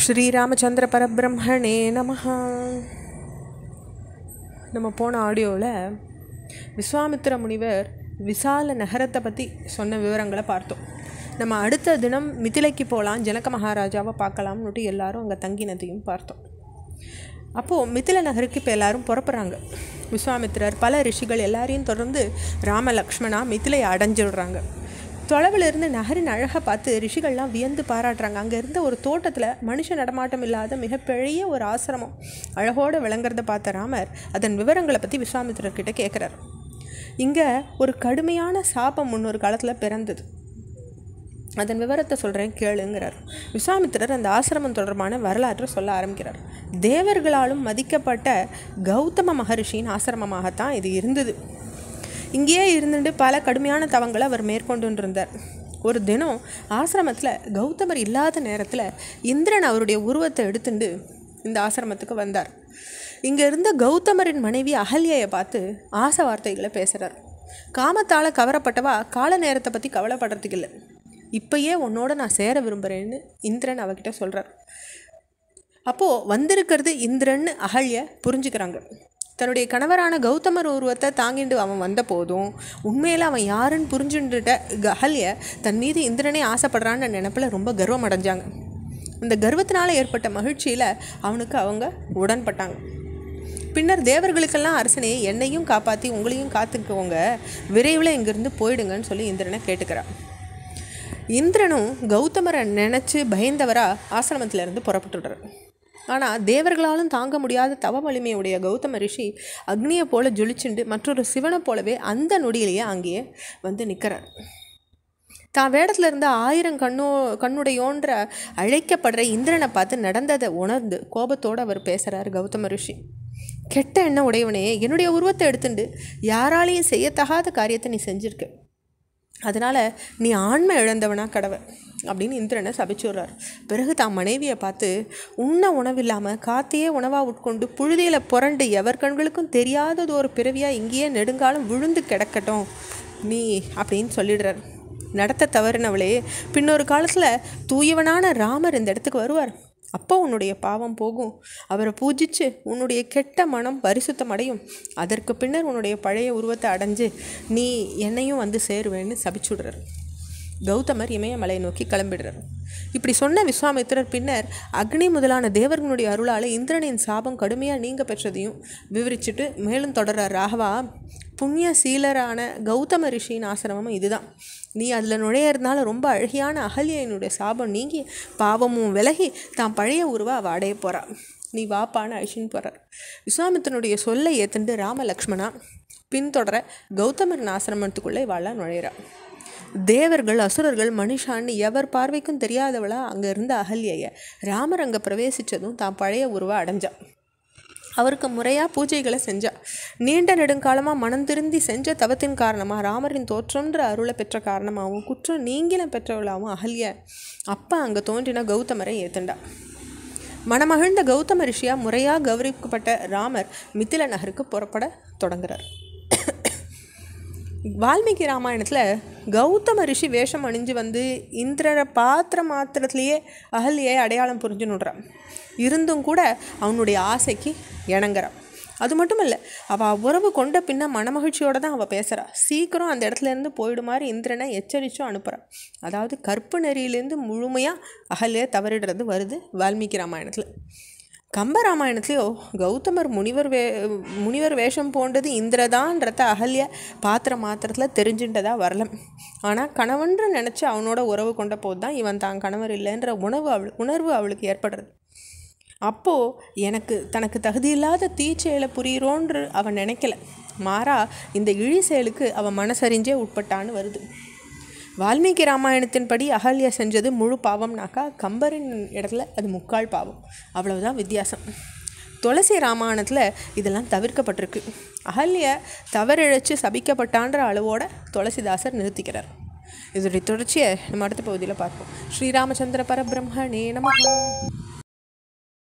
ஸ்ரீராமச்சந்திர பரபிரம்மணே நமஹ. நம்ம போன ஆடியோவில் விஸ்வாமித்திர முனிவர் விசால நகரத்தை பற்றி சொன்ன விவரங்களை பார்த்தோம். நம்ம அடுத்த தினம் மிதிலைக்கு போகலாம், ஜனக மகாராஜாவை பார்க்கலாம்னுட்டு எல்லாரும் அங்கே தங்கினதையும் பார்த்தோம். அப்போது மிதிலை நகருக்கு இப்போ எல்லோரும் புறப்படுறாங்க. விஸ்வாமித்திரர் பல ரிஷிகள் எல்லாரையும் தொடர்ந்து ராம லக்ஷ்மணா மிதிலையை அடைஞ்சிடுறாங்க. தொலைவில் இருந்து நகரின் அழகை பார்த்து ரிஷிகள்லாம் வியந்து பாராட்டுறாங்க. அங்கே இருந்த ஒரு தோட்டத்தில் மனுஷ நடமாட்டம் இல்லாத மிகப்பெரிய ஒரு ஆசிரமம் அழகோடு விளங்குறத பார்த்த ராமர் அதன் விவரங்களை பற்றி விஸ்வாமித்திரர்கிட்ட கேட்குறார். இங்கே ஒரு கடுமையான சாபம் முன்னொரு காலத்தில் பிறந்தது, அதன் விவரத்தை சொல்கிறேன் கேளுங்கிறார். விஸ்வாமித்திரர் அந்த ஆசிரமம் தொடர்பான வரலாற்றை சொல்ல ஆரம்பிக்கிறார். தேவர்களாலும் மதிக்கப்பட்ட கௌதம மகரிஷியின் ஆசிரமமாகத்தான் இது இருந்தது. இங்கேயே இருந்துட்டு பல கடுமையான தவங்களை அவர் மேற்கொண்டு இருந்தார். ஒரு தினம் ஆசிரமத்தில் கௌதமர் இல்லாத நேரத்தில் இந்திரன் அவருடைய உருவத்தை எடுத்துட்டு இந்த ஆசிரமத்துக்கு வந்தார். இங்கே இருந்த கௌதமரின் மனைவி அகல்யை பார்த்து ஆசை வார்த்தைகளை பேசுகிறார். காமத்தால் கவரப்பட்டவா கால நேரத்தை பற்றி கவலைப்படுறதுக்கு இல்லை, இப்பயே உன்னோட நான் சேர விரும்புகிறேன்னு இந்திரன் அவகிட்ட சொல்கிறார். அப்போது வந்திருக்கிறது இந்திரன்னு அகல்யை புரிஞ்சுக்கிறாங்க. தன்னுடைய கணவரான கௌதமர் உருவத்தை தாங்கிட்டு அவன் வந்த போதும் உண்மையில் அவன் யாருன்னு புரிஞ்சுட்டுட்ட அகல்ய தன் மீது இந்திரனே ஆசைப்படுறான்னு நினைப்பில் ரொம்ப கர்வம் அடைஞ்சாங்க. இந்த கர்வத்தினால் ஏற்பட்ட மகிழ்ச்சியில் அவனுக்கு அவங்க உடன்பட்டாங்க. பின்னர் தேவர்களுக்கெல்லாம் அரசனே என்னையும் காப்பாற்றி உங்களையும் காத்துக்கோங்க, விரைவில் இங்கிருந்து போயிடுங்கன்னு சொல்லி இந்திரனை கேட்டுக்கிறான். இந்திரனும் கௌதமரை நினச்சி பயந்தவராக ஆசிரமத்திலேருந்து புறப்பட்டுடுறார். ஆனால் தேவர்களாலும் தாங்க முடியாத தவ வலிமையுடைய கௌதம ரிஷி அக்னியை போல ஜொலிச்சுண்டு மற்றொரு சிவனை போலவே அந்த நொடியிலேயே அங்கேயே வந்து நிற்கிறார். தான் வேடத்தில் இருந்த 1000 கண்ணுடையோன்ற அழைக்கப்படுற இந்திரனை பார்த்து நடந்ததை உணர்ந்து கோபத்தோடு அவர் பேசுகிறார். கௌதம ரிஷி, கெட்ட எண்ணம் உடையவனே, என்னுடைய உருவத்தை எடுத்துட்டு யாராலையும் செய்யத்தகாத காரியத்தை நீ செஞ்சிருக்க, அதனால் நீ ஆண்மை இழந்தவனா கடவை அப்படின்னு இந்திரனை சபிச்சுடுறார். பிறகு தான் மனைவியை பார்த்து உண்ண உணவில்லாமல் காத்தையே உணவாக உட்கொண்டு புழுதியில் புரண்டு எவர் கண்களுக்கும் தெரியாதது ஒரு பிறவியாக இங்கேயே நெடுங்காலம் விழுந்து கிடக்கட்டும் நீ அப்படின்னு சொல்லிடுறார். நடத்த தவறினவளே, பின்னொரு காலத்தில் தூயவனான ராமர் இந்த இடத்துக்கு வருவார், அப்போ உன்னுடைய பாவம் போகும், அவரை பூஜித்து உன்னுடைய கெட்ட மனம் பரிசுத்தம் அடையும், அதற்கு பின்னர் உன்னுடைய பழைய உருவத்தை அடைஞ்சு நீ என்னையும் வந்து சேருவேன்னு சபிச்சுடுறார். கௌதமர் இமயமலை நோக்கி கிளம்பிடுறார். இப்படி சொன்ன விஸ்வாமித்திரர் பின்னர் அக்னி முதலான தேவர்களுடைய அருளால் இந்திரனின் சாபம் கடுமையாக நீங்க பெற்றதையும் விவரிச்சுட்டு மேலும் தொடர்றார். ராகவா, புண்ணிய சீலரான கௌதம ரிஷியின் ஆசிரமம் இதுதான். நீ அதில் நுழையிறதுனால ரொம்ப அழகியான அகல்யனுடைய சாபம் நீங்கி பாவமும் விலகி தான் பழைய உருவா அவள் அடைய போகிறா, நீ வாப்பான்னு அழிச்சின்னு போகிறார். விஸ்வாமித்திரனுடைய சொல்லை ஏற்றுண்டு ராம லக்ஷ்மணா பின்தொடர கௌதமரின் ஆசிரமத்துக்குள்ளே இவாளாக நுழையிறா. தேவர்கள் அசுரர்கள் மனுஷான்னு எவர் பார்வைக்கும் தெரியாதவளா அங்கே இருந்த அகல்யைய ராமர் அங்கே பிரவேசித்ததும் தான் பழைய உருவா அடைஞ்சா. அவருக்கு முறையாக பூஜைகளை செஞ்சா. நீண்ட நெடுங்காலமாக மனம் திருந்தி செஞ்ச தவத்தின் காரணமாக ராமரின் தோற்றம்ன்ற அருளை பெற்ற காரணமாகவும் குற்றம் நீங்கிலம் பெற்றவளாகவும் அகல்ய அப்போ அங்கே தோன்றின கௌதமரை ஏத்துண்டா. மனமகிழ்ந்த கௌதம ரிஷியா முறையாக கௌரவிக்கப்பட்ட ராமர் மிதிலை நகருக்கு புறப்பட தொடங்குறார். வால்மீகி ராமாயணத்தில் கௌதம ரிஷி வேஷம் அணிஞ்சு வந்து இந்திரரை பாத்திர மாத்திரத்துலேயே அகல்யை அடையாளம் புரிஞ்சுன்னுடுறான். இருந்தும் கூட அவனுடைய ஆசைக்கு இணங்குறான். அது மட்டும் இல்லை, அவள் உறவு கொண்ட பின்ன மனமகிழ்ச்சியோடு தான் அவள் பேசுகிறா. சீக்கிரம் அந்த இடத்துலேருந்து போயிடுமாறு இந்திரனை எச்சரிச்சும் அனுப்புகிறான். அதாவது கற்பு நெறியிலேருந்து முழுமையாக அகல்யை தவறிடுறது வருது வால்மீகி ராமாயணத்தில். கம்பராமாயணத்துலேயோ கௌதமர் முனிவர் வேஷம் போன்றது இந்திரதான்றத அகல்ய பாத்திர மாத்திரத்தில் தெரிஞ்சுட்டதா வரல. ஆனால் கணவன்ற நினச்சி அவனோட உறவு கொண்ட போது தான் இவன் தான் கணவர் இல்லைன்ற உணர்வு அவளுக்கு ஏற்படுறது. அப்போது தனக்கு தகுதியில்லாத தீச்செயலை புரியிறோன்று அவன் நினைக்கல, மாறா இந்த இழி செயலுக்கு அவன் மனசறிஞ்சே உட்பட்டான்னு வருது. வால்மீகி ராமாயணத்தின்படி அகல்யா செஞ்சது முழு பாவம்னாக்கா கம்பரின் இடத்துல அது முக்கால் பாவம், அவ்வளவுதான் வித்தியாசம். துளசி ராமாயணத்தில் இதெல்லாம் தவிர்க்கப்பட்டிருக்கு. அகல்யா தவறிழைச்சு சபிக்கப்பட்டான்ற அளவோட துளசிதாசர் நிறுத்திக்கிறார். இதோடைய தொடர்ச்சியை நம்ம அடுத்த பகுதியில் பார்ப்போம். ஸ்ரீராமச்சந்திர பரபிரம்மணே நமஹ.